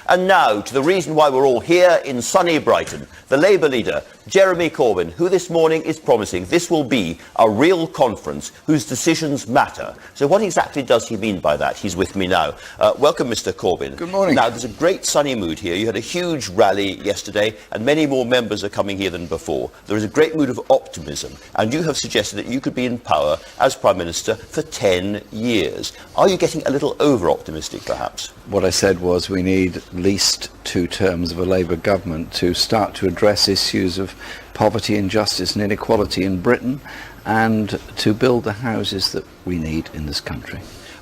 And now to the reason why we're all here in sunny Brighton. The Labour leader, Jeremy Corbyn, who this morning is promising this will be a real conference whose decisions matter. So what exactly does he mean by that? He's with me now. Welcome, Mr. Corbyn. Good morning. Now, there's a great sunny mood here. You had a huge rally yesterday, and many more members are coming here than before. There is a great mood of optimism, and you have suggested that you could be in power as Prime Minister for 10 years. Are you getting a little over-optimistic, perhaps? What I said was we need at least 2 terms of a Labour government to start to address issues of poverty, injustice and inequality in Britain, and to build the houses that we need in this country.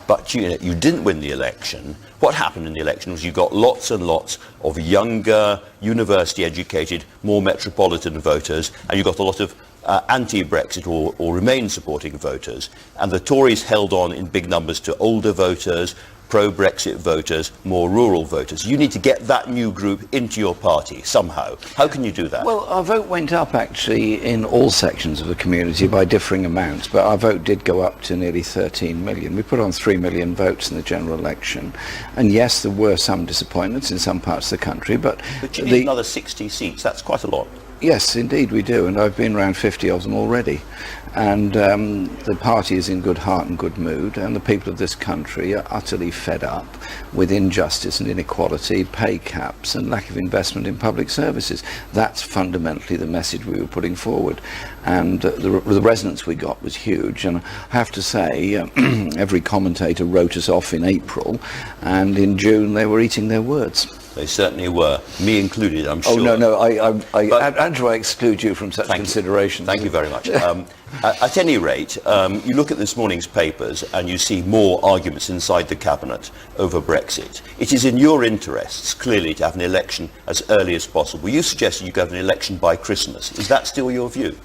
But you didn't win the election. What happened in the election was you got lots and lots of younger, university-educated, more metropolitan voters, and you got a lot of anti-Brexit or Remain-supporting voters. And the Tories held on in big numbers to older voters, pro-Brexit voters, more rural voters. You need to get that new group into your party somehow. How can you do that? Well, our vote went up actually in all sections of the community by differing amounts, but our vote did go up to nearly 13 million. We put on 3 million votes in the general election, and yes, there were some disappointments in some parts of the country, but you need another 60 seats. That's quite a lot. Yes, indeed we do, and I've been around 50 of them already. And the party is in good heart and good mood, and the people of this country are utterly fed up with injustice and inequality, pay caps and lack of investment in public services. That's fundamentally the message we were putting forward, and the resonance we got was huge. And I have to say, every commentator wrote us off in April, and in June they were eating their words. They certainly were, me included, I'm sure. Oh, no, Andrew, I exclude you from such considerations. Thank you very much. At any rate, you look at this morning's papers and you see more arguments inside the Cabinet over Brexit. It is in your interests, clearly, to have an election as early as possible. You suggested you could have an election by Christmas. Is that still your view?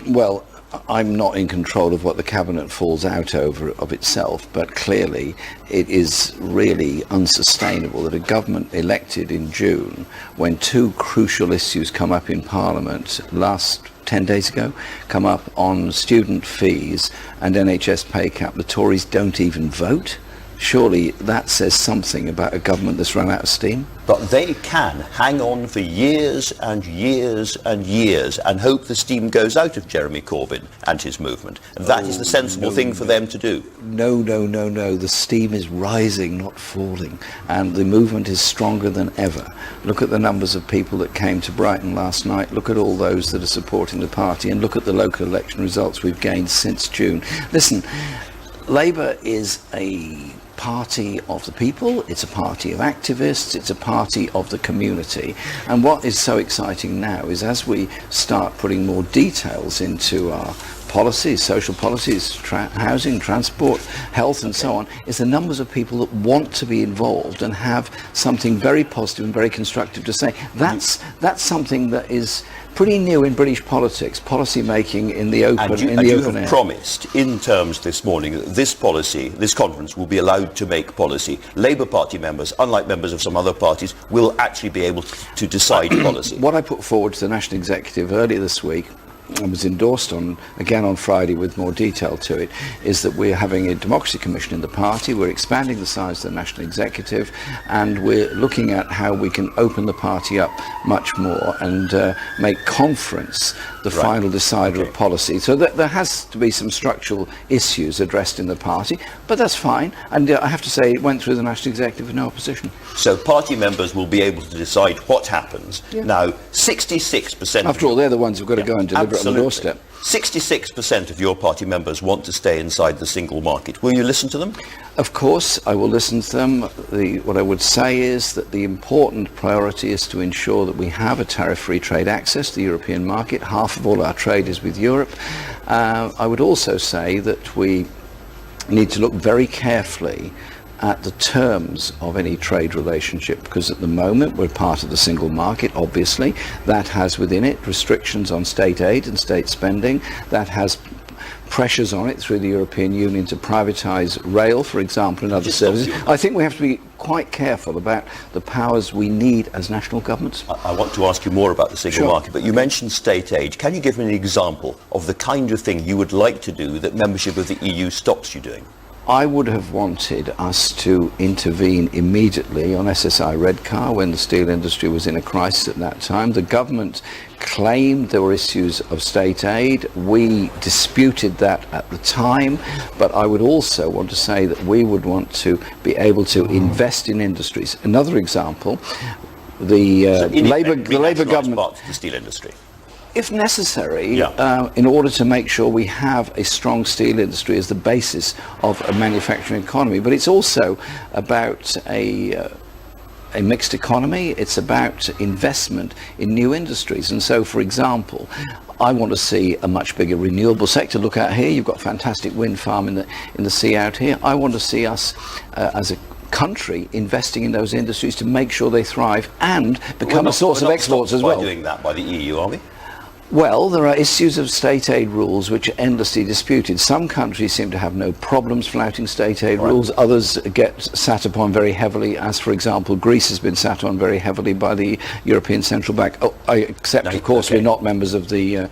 Well, I'm not in control of what the Cabinet falls out over of itself, but clearly it is really unsustainable that a government elected in June, when 2 crucial issues come up in Parliament last 10 days ago, come up on student fees and NHS pay cap, the Tories don't even vote. Surely that says something about a government that's run out of steam. But they can hang on for years and years and years and hope the steam goes out of Jeremy Corbyn and his movement. That is the sensible thing for them to do. No. The steam is rising, not falling. And the movement is stronger than ever. Look at the numbers of people that came to Brighton last night. Look at all those that are supporting the party. And look at the local election results we've gained since June. Listen, Labour is a party of the people, it's a party of activists, it's a party of the community. And what is so exciting now is as we start putting more details into our policies, social policies, housing, transport, health and so on, is the numbers of people that want to be involved and have something very positive and very constructive to say. That's something that is pretty new in British politics, policy making in the open air. You have promised in terms this morning that this conference will be allowed to make policy. Labour Party members, unlike members of some other parties, will actually be able to decide policy. What I put forward to the National Executive earlier this week, and was endorsed again on Friday with more detail to it, is that we're having a democracy commission in the party, we're expanding the size of the National Executive, and we're looking at how we can open the party up much more and make conference the final decider of policy. So there has to be some structural issues addressed in the party, but that's fine. And I have to say it went through the National Executive with no opposition. So party members will be able to decide what happens. Yeah. Now, 66%... After all, they're the ones who've got to go and deliver it on the doorstep. 66% of your party members want to stay inside the single market. Will you listen to them? Of course, I will listen to them. What I would say is that the important priority is to ensure that we have a tariff-free trade access to the European market. Half of all our trade is with Europe. I would also say that we need to look very carefully at the terms of any trade relationship, because at the moment we're part of the single market, obviously. That has within it restrictions on state aid and state spending. That has pressures on it through the European Union to privatise rail, for example, and other services. I think we have to be quite careful about the powers we need as national governments. I want to ask you more about the single market, but you mentioned state aid. Can you give me an example of the kind of thing you would like to do that membership of the EU stops you doing? I would have wanted us to intervene immediately on SSI Redcar when the steel industry was in a crisis at that time. The government claimed there were issues of state aid. We disputed that at the time, but I would also want to say that we would want to be able to invest in industries. Another example, the Labour government... part of the steel industry. If necessary, in order to make sure we have a strong steel industry as the basis of a manufacturing economy. But it's also about a mixed economy. It's about investment in new industries. And so, for example, I want to see a much bigger renewable sector. Look out here, you've got a fantastic wind farm in the sea out here. I want to see us as a country investing in those industries to make sure they thrive and become a source of exports as well. We're not doing that by the EU, are we? Well, there are issues of state aid rules which are endlessly disputed. Some countries seem to have no problems flouting state aid rules. Others get sat upon very heavily, as, for example, Greece has been sat on very heavily by the European Central Bank. Except, of course, we're not members of the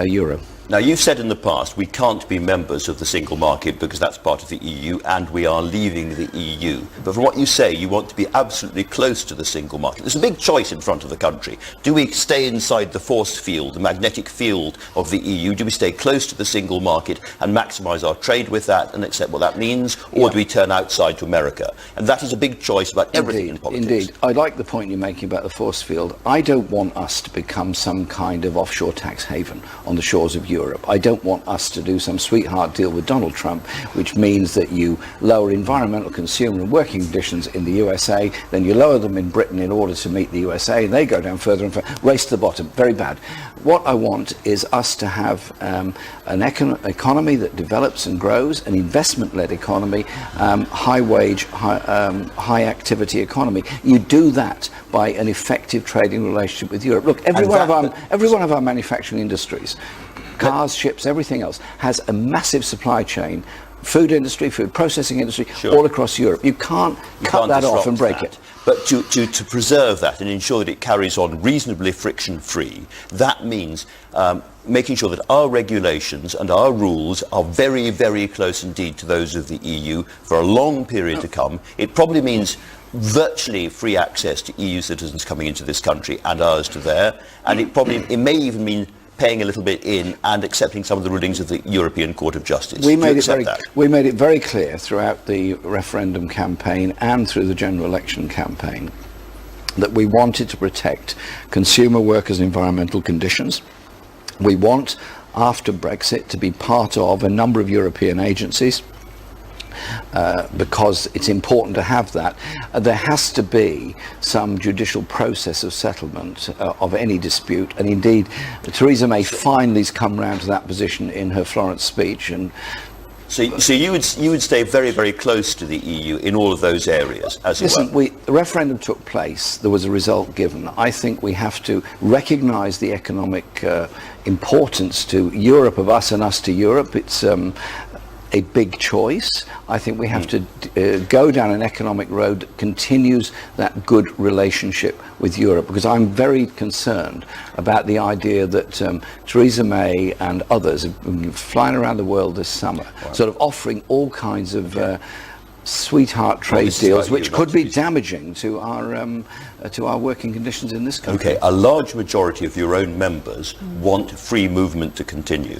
Euro. Now, you've said in the past we can't be members of the single market because that's part of the EU and we are leaving the EU. But from what you say, you want to be absolutely close to the single market. There's a big choice in front of the country. Do we stay inside the force field, the magnetic field of the EU? Do we stay close to the single market and maximise our trade with that and accept what that means? Or do we turn outside to America? And that is a big choice about everything in politics. Indeed. I like the point you're making about the force field. I don't want us to become some kind of offshore tax haven on the shores of Europe. I don't want us to do some sweetheart deal with Donald Trump, which means that you lower environmental, consumer and working conditions in the USA, then you lower them in Britain in order to meet the USA, and they go down further and further, race to the bottom. Very bad. What I want is us to have an economy that develops and grows, an investment-led economy, high wage, high activity economy. You do that by an effective trading relationship with Europe. Look, every one of our manufacturing industries, cars, ships, everything else, has a massive supply chain, food industry, food processing industry, all across Europe. You can't cut that off and break it. But to preserve that and ensure that it carries on reasonably friction-free, that means making sure that our regulations and our rules are very, very close indeed to those of the EU for a long period to come. It probably means virtually free access to EU citizens coming into this country and ours to there. And it may even mean paying a little bit in and accepting some of the rulings of the European Court of Justice. We made it very clear throughout the referendum campaign and through the general election campaign that we wanted to protect consumer, workers, and environmental conditions. We want, after Brexit, to be part of a number of European agencies, because it's important to have that. There has to be some judicial process of settlement of any dispute, and indeed Theresa May finally has come round to that position in her Florence speech. And so you would stay very, very close to the EU in all of those areas, as listen, well. The referendum took place, there was a result given. I think we have to recognise the economic importance to Europe of us and us to Europe. It's a big choice. I think we have to go down an economic road that continues that good relationship with Europe, because I'm very concerned about the idea that Theresa May and others have been flying around the world this summer, sort of offering all kinds of sweetheart trade deals, which could be damaging to our working conditions in this country. Okay, a large majority of your own members want free movement to continue.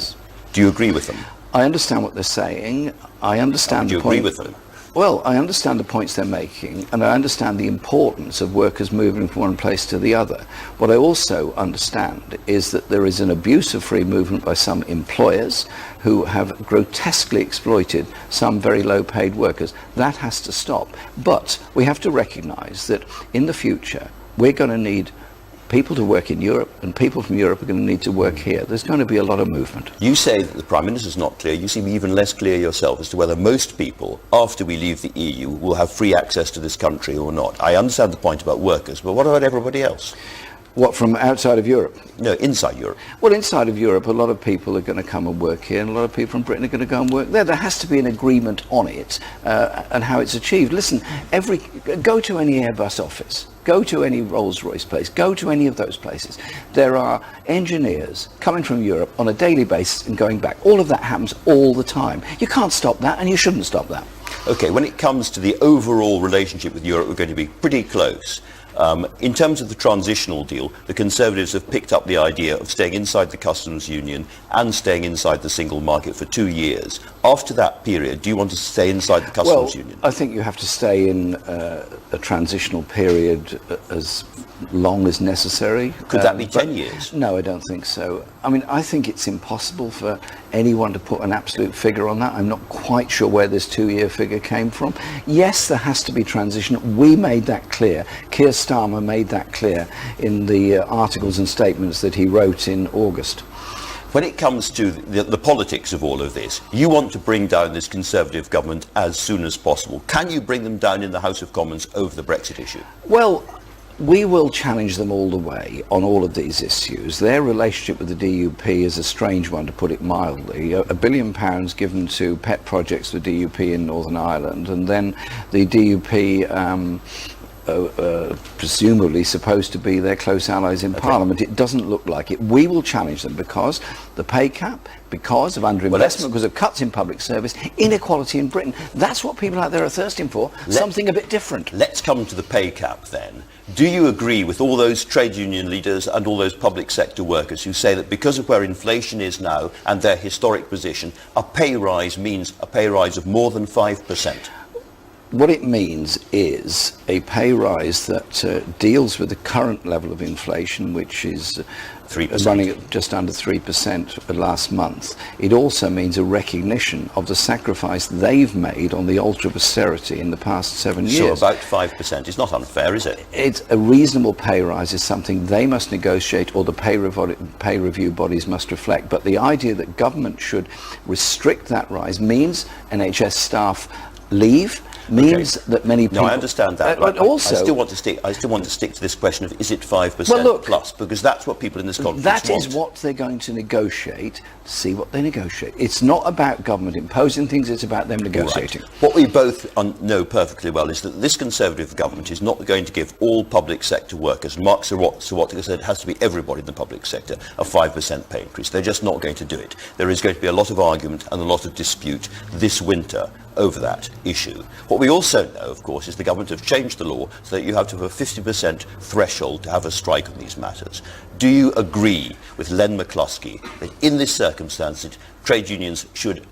Do you agree with them? I understand what they're saying. I understand the point. Do you agree with them? Well, I understand the points they're making, and I understand the importance of workers moving from one place to the other. What I also understand is that there is an abuse of free movement by some employers who have grotesquely exploited some very low-paid workers. That has to stop. But we have to recognise that in the future, we're going to need people to work in Europe, and people from Europe are going to need to work here. There's going to be a lot of movement. You say that the Prime Minister's not clear. You seem even less clear yourself as to whether most people, after we leave the EU, will have free access to this country or not. I understand the point about workers, but what about everybody else? What, from outside of Europe? No, inside Europe. Well, inside of Europe, a lot of people are going to come and work here, and a lot of people from Britain are going to go and work there. There has to be an agreement on it and how it's achieved. Listen, go to any Airbus office, go to any Rolls-Royce place, go to any of those places. There are engineers coming from Europe on a daily basis and going back. All of that happens all the time. You can't stop that, and you shouldn't stop that. Okay, when it comes to the overall relationship with Europe, we're going to be pretty close. In terms of the transitional deal, the Conservatives have picked up the idea of staying inside the customs union and staying inside the single market for 2 years. After that period, do you want to stay inside the customs union? I think you have to stay in a transitional period as long as necessary. Could that be 10 years? No, I don't think so. I mean, I think it's impossible for anyone to put an absolute figure on that. I'm not quite sure where this 2-year figure came from. Yes, there has to be transition. We made that clear. Keir Starmer made that clear in the articles and statements that he wrote in August. When it comes to the politics of all of this, you want to bring down this Conservative government as soon as possible. Can you bring them down in the House of Commons over the Brexit issue? Well, we will challenge them all the way on all of these issues. Their relationship with the DUP is a strange one, to put it mildly. £1 billion given to pet projects for DUP in Northern Ireland, and then the DUP presumably supposed to be their close allies in Parliament. It doesn't look like it. We will challenge them because the pay cap, because of underinvestment, because of cuts in public service, inequality in Britain. That's what people out there are thirsting for, something a bit different. Let's come to the pay cap then. Do you agree with all those trade union leaders and all those public sector workers who say that because of where inflation is now and their historic position, a pay rise means a pay rise of more than 5%? What it means is a pay rise that deals with the current level of inflation, which is 3%. Running at just under 3% last month. It also means a recognition of the sacrifice they've made on the altar of austerity in the past 7 years. So about 5%. It's not unfair, is it? It's a reasonable pay rise is something they must negotiate, or the pay review bodies must reflect. But the idea that government should restrict that rise means NHS staff leave, means that many people... No, I understand that. But also... I still want to stick to this question of, is it 5% plus? Because that's what people in this conference want. That is what they're going to negotiate. See what they negotiate. It's not about government imposing things, it's about them negotiating. Right. What we both know perfectly well is that this Conservative government is not going to give all public sector workers, Mark Sawatka said it has to be everybody in the public sector, a 5% pay increase. They're just not going to do it. There is going to be a lot of argument and a lot of dispute this winter over that issue. What we also know, of course, is the government have changed the law so that you have to have a 50% threshold to have a strike on these matters. Do you agree with Len McCluskey that in this circumstance trade unions should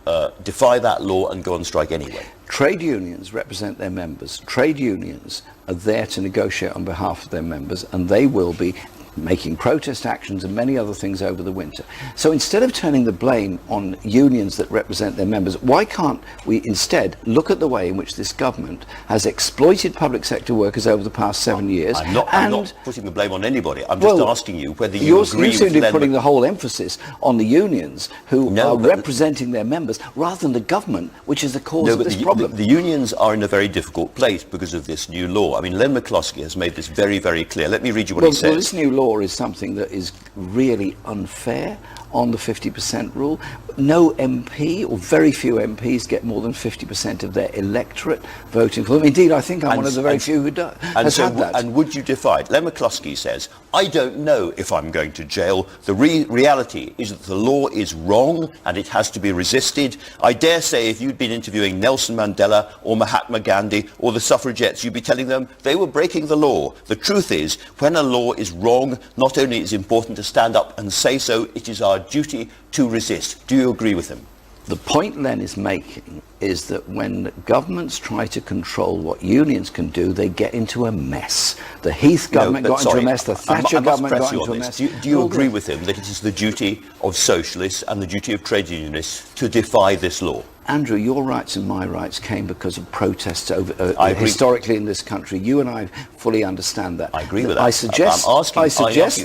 defy that law and go on strike anyway? Trade unions represent their members. Trade unions are there to negotiate on behalf of their members, and they will be making protest actions and many other things over the winter. So instead of turning the blame on unions that represent their members, why can't we instead look at the way in which this government has exploited public sector workers over the past 7 years? I'm not putting the blame on anybody. I'm just asking you whether you agree with You seem to be Len putting the whole emphasis on the unions who are representing their members rather than the government, which is the cause of this problem. The unions are in a very difficult place because of this new law. I mean, Len McCluskey has made this very, very clear. Let me read you what he says. Well, this new law is something that is really unfair on the 50% rule. No MP, or very few MPs, get more than 50% of their electorate voting for them. Indeed, I think I'm one of the very few who has had that. And would you defy it? Len McCluskey says, I don't know if I'm going to jail. The reality is that the law is wrong and it has to be resisted. I dare say if you'd been interviewing Nelson Mandela or Mahatma Gandhi or the suffragettes, you'd be telling them they were breaking the law. The truth is, when a law is wrong, not only is it important to stand up and say so, it is our duty to resist. Do you agree with him? The point Len is making is that when governments try to control what unions can do, they get into a mess. The Heath government got into a mess, the Thatcher government got into a mess. Do you agree with him that it is the duty of socialists and the duty of trade unionists to defy this law? Andrew, your rights and my rights came because of protests historically in this country. You and I fully understand that. I agree with that. I suggest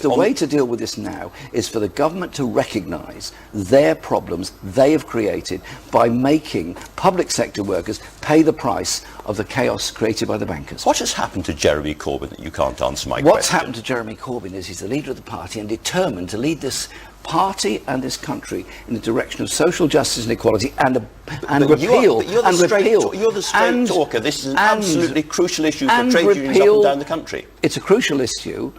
the way to deal with this now is for the government to recognise their problems they have created by making public sector workers pay the price of the chaos created by the bankers. What has happened to Jeremy Corbyn that you can't answer my What's question? happened to Jeremy Corbyn is he's the leader of the party and determined to lead this party and this country in the direction of social justice and equality and repeal. You're the straight talker. This is an absolutely crucial issue for trade unions up and down the country. It's a crucial issue.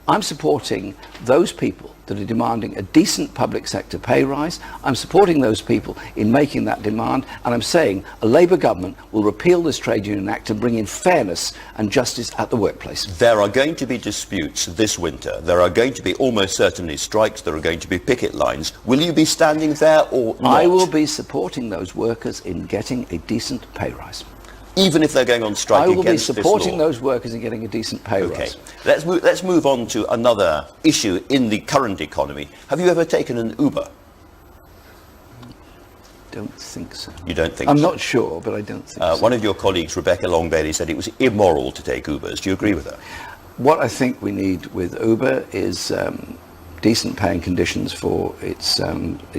I'm supporting those people that are demanding a decent public sector pay rise. I'm supporting those people in making that demand, and I'm saying a Labour government will repeal this Trade Union Act and bring in fairness and justice at the workplace. There are going to be disputes this winter. There are going to be almost certainly strikes. There are going to be picket lines. Will you be standing there or not? I will be supporting those workers in getting a decent pay rise. Even if they're going on strike against this law? I will be supporting those workers in getting a decent pay rise. Let's move on to another issue in the current economy. Have you ever taken an Uber? Don't think so. You don't think I'm so? not sure, but I don't think so. One of your colleagues, Rebecca Long-Bailey, said it was immoral to take Ubers. Do you agree with her? What I think we need with Uber is decent paying conditions for its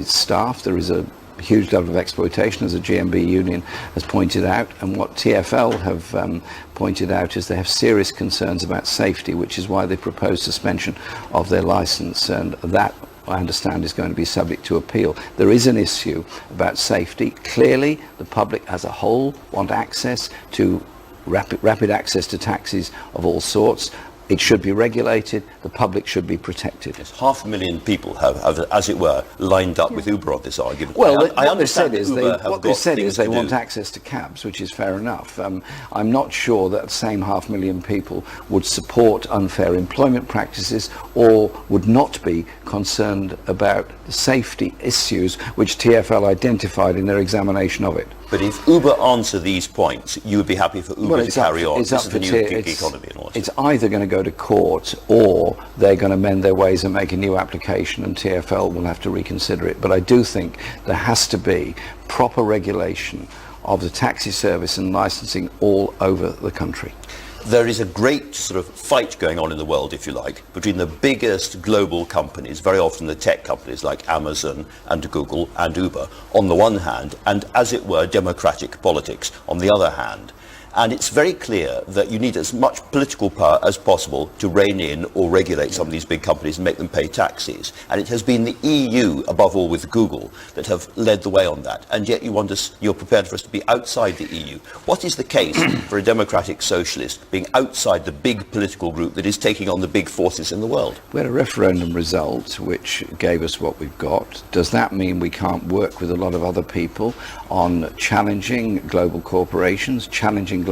staff. There is a huge level of exploitation, as the GMB union has pointed out, and what TfL have pointed out is they have serious concerns about safety, which is why they propose suspension of their licence, and that, I understand, is going to be subject to appeal. There is an issue about safety. Clearly, the public as a whole want access to rapid access to taxis of all sorts. It should be regulated. The public should be protected. Yes, 500,000 people have, as it were, lined up with Uber on this argument. Well, what they said is they want access to cabs, which is fair enough. I'm not sure that the same 500,000 people would support unfair employment practices or would not be concerned about the safety issues which TfL identified in their examination of it. But if Uber answer these points, you would be happy for Uber to carry on. This is the new gig economy. It's either going to go to court or they're going to mend their ways and make a new application, and TfL will have to reconsider it. But I do think there has to be proper regulation of the taxi service and licensing all over the country. There is a great sort of fight going on in the world, if you like, between the biggest global companies, very often the tech companies like Amazon and Google and Uber, on the one hand, and, as it were, democratic politics on the other hand. And it's very clear that you need as much political power as possible to rein in or regulate some of these big companies and make them pay taxes. And it has been the EU, above all with Google, that have led the way on that. And yet you're prepared for us to be outside the EU. What is the case for a democratic socialist being outside the big political group that is taking on the big forces in the world? We had a referendum result which gave us what we've got. Does that mean we can't work with a lot of other people on challenging global corporations, funneling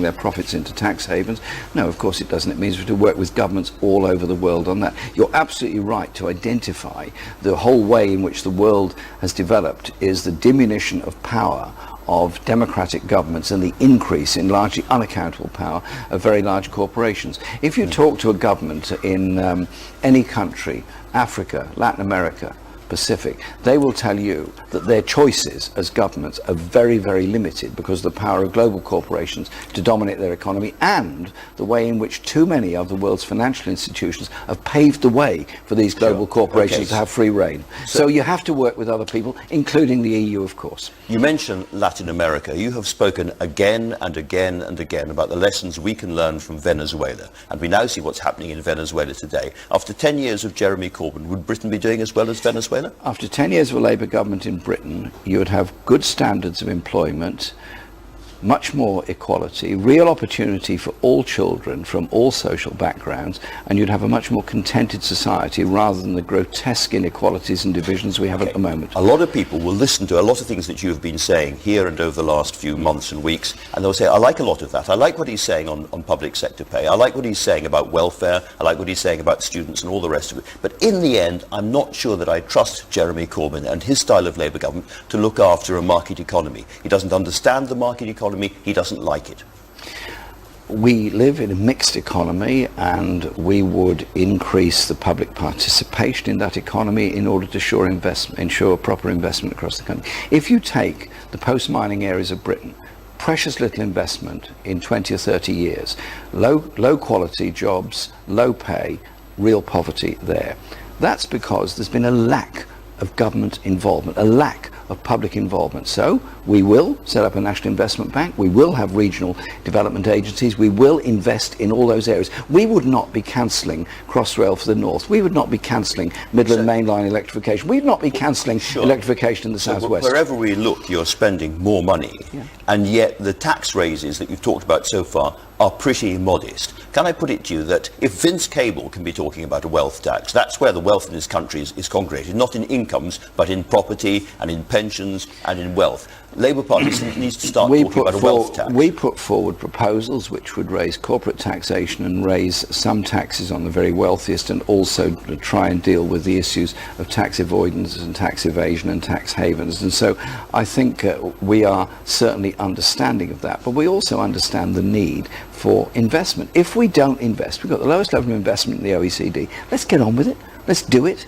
their profits into tax havens? No, of course it doesn't. It means we have to work with governments all over the world on that. You're absolutely right to identify the whole way in which the world has developed is the diminution of power of democratic governments and the increase in largely unaccountable power of very large corporations. If you talk to a government in any country, Africa, Latin America, Pacific, they will tell you that their choices as governments are very, very limited because of the power of global corporations to dominate their economy and the way in which too many of the world's financial institutions have paved the way for these global corporations to have free rein. So you have to work with other people, including the EU, of course. You mentioned Latin America. You have spoken again and again and again about the lessons we can learn from Venezuela. And we now see what's happening in Venezuela today. After 10 years of Jeremy Corbyn, would Britain be doing as well as Venezuela? After 10 years of a Labour government in Britain, you would have good standards of employment, much more equality, real opportunity for all children from all social backgrounds, and you'd have a much more contented society rather than the grotesque inequalities and divisions we have at the moment. A lot of people will listen to a lot of things that you have been saying here and over the last few months and weeks, and they'll say, I like a lot of that. I like what he's saying on public sector pay. I like what he's saying about welfare. I like what he's saying about students and all the rest of it. But in the end, I'm not sure that I trust Jeremy Corbyn and his style of Labour government to look after a market economy. He doesn't understand the market economy. He doesn't like it. we live in a mixed economy, and we would increase the public participation in that economy in order to ensure proper investment across the country. If you take the post-mining areas of Britain, precious little investment in 20 or 30 years, low quality jobs, low pay, real poverty there. That's because there's been a lack of government involvement, a lack of public involvement. So we will set up a national investment bank, we will have regional development agencies, we will invest in all those areas. We would not be cancelling Crossrail for the north, we would not be cancelling Midland Main Line electrification, we would not be cancelling electrification in the southwest. Wherever we look, you're spending more money, and yet the tax raises that you've talked about so far are pretty modest. Can I put it to you that if Vince Cable can be talking about a wealth tax, that's where the wealth in this country is congregated, not in incomes, but in property and in pensions and in wealth. Labour Party needs to start talking about a wealth tax. We put forward proposals which would raise corporate taxation and raise some taxes on the very wealthiest, and also to try and deal with the issues of tax avoidance and tax evasion and tax havens. And so I think we are certainly understanding of that, but we also understand the need for investment. If we don't invest, we've got the lowest level of investment in the OECD. Let's get on with it. Let's do it.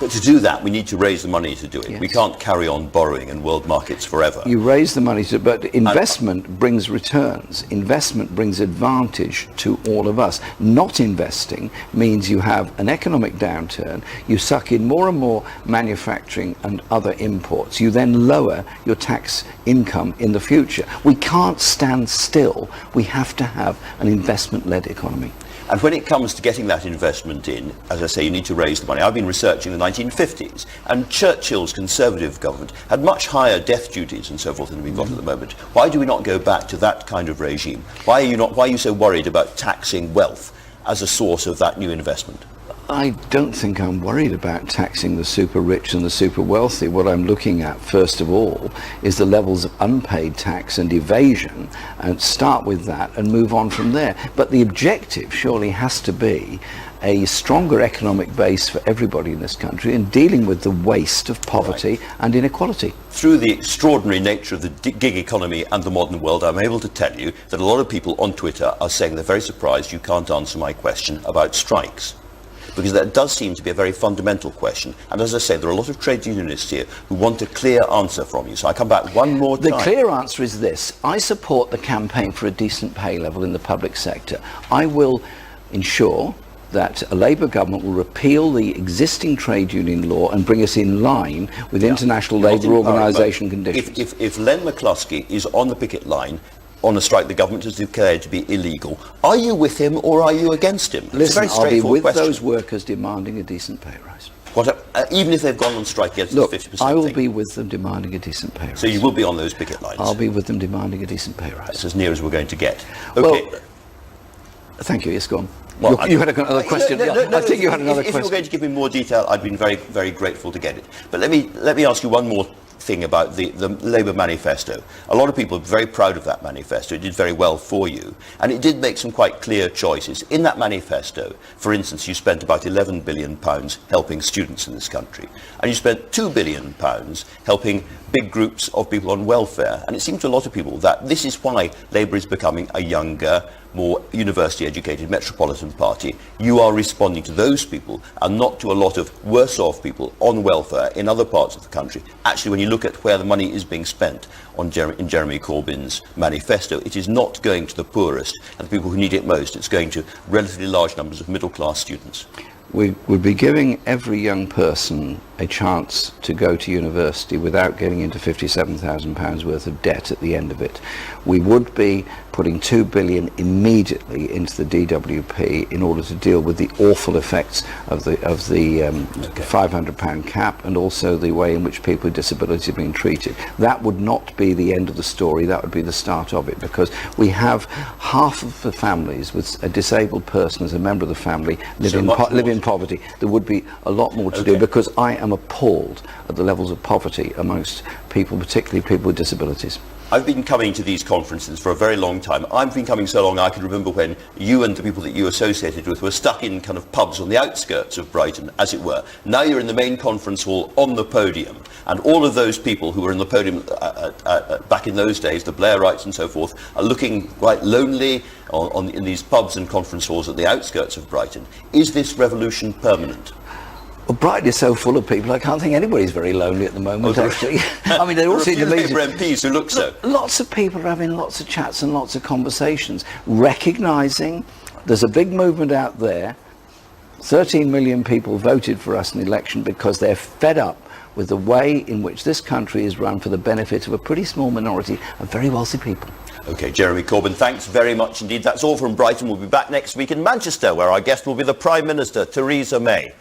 But to do that, we need to raise the money to do it. Yes. We can't carry on borrowing in world markets forever. You raise the money, but investment brings returns. Investment brings advantage to all of us. Not investing means you have an economic downturn, you suck in more and more manufacturing and other imports. You then lower your tax income in the future. We can't stand still. We have to have an investment-led economy. And when it comes to getting that investment in, as I say, you need to raise the money. I've been researching the 1950s, and Churchill's Conservative government had much higher death duties and so forth than we've got at the moment. Why do we not go back to that kind of regime? Why are you so worried about taxing wealth as a source of that new investment? I don't think I'm worried about taxing the super rich and the super wealthy. What I'm looking at, first of all, is the levels of unpaid tax and evasion, and start with that and move on from there. But the objective surely has to be a stronger economic base for everybody in this country, and dealing with the waste of poverty and inequality. Through the extraordinary nature of the gig economy and the modern world, I'm able to tell you that a lot of people on Twitter are saying they're very surprised you can't answer my question about strikes. Because that does seem to be a very fundamental question. And as I say, there are a lot of trade unionists here who want a clear answer from you. So I come back one more time. The clear answer is this. I support the campaign for a decent pay level in the public sector. I will ensure that a Labour government will repeal the existing trade union law and bring us in line with international labour organisation conditions. If Len McCluskey is on the picket line on a strike the government has declared to be illegal, are you with him or are you against him? Listen, I'll be with those workers demanding a decent pay rise. Even if they've gone on strike against the 50% I will thing? be with them demanding a decent pay rise. So you will be on those picket lines? I'll be with them demanding a decent pay rise. That's as near as we're going to get. Okay. Well, thank you. Yes, go on. Well, you had another question. No, I think you had another question. If you were going to give me more detail, I'd been very, very grateful to get it. But let me ask you one more thing about the Labor Manifesto. A lot of people are very proud of that manifesto. It did very well for you, and it did make some quite clear choices. In that manifesto, for instance, you spent about £11 billion helping students in this country, and you spent £2 billion helping big groups of people on welfare. And it seemed to a lot of people that this is why Labour is becoming a younger, more university-educated metropolitan party. You are responding to those people and not to a lot of worse-off people on welfare in other parts of the country. Actually, when you look at where the money is being spent in Jeremy Corbyn's manifesto, it is not going to the poorest and the people who need it most. It's going to relatively large numbers of middle-class students. We would be giving every young person a chance to go to university without getting into £57,000 worth of debt at the end of it. We would be putting £2 billion immediately into the DWP in order to deal with the awful effects of the £500 cap, and also the way in which people with disabilities are being treated. That would not be the end of the story, that would be the start of it, because we have half of the families with a disabled person as a member of the family live in poverty. There would be a lot more to do, because I am appalled at the levels of poverty amongst people, particularly people with disabilities. I've been coming to these conferences for a very long time. I've been coming so long I can remember when you and the people that you associated with were stuck in kind of pubs on the outskirts of Brighton, as it were. Now you're in the main conference hall on the podium, and all of those people who were in the podium back in those days, the Blairites and so forth, are looking quite lonely in these pubs and conference halls at the outskirts of Brighton. Is this revolution permanent? Well, Brighton is so full of people, I can't think anybody's very lonely at the moment, actually. I mean, they all seem to be... Labour MPs who look so. Lots of people are having lots of chats and lots of conversations, recognising there's a big movement out there. 13 million people voted for us in the election because they're fed up with the way in which this country is run for the benefit of a pretty small minority of very wealthy people. OK, Jeremy Corbyn, thanks very much indeed. That's all from Brighton. We'll be back next week in Manchester, where our guest will be the Prime Minister, Theresa May.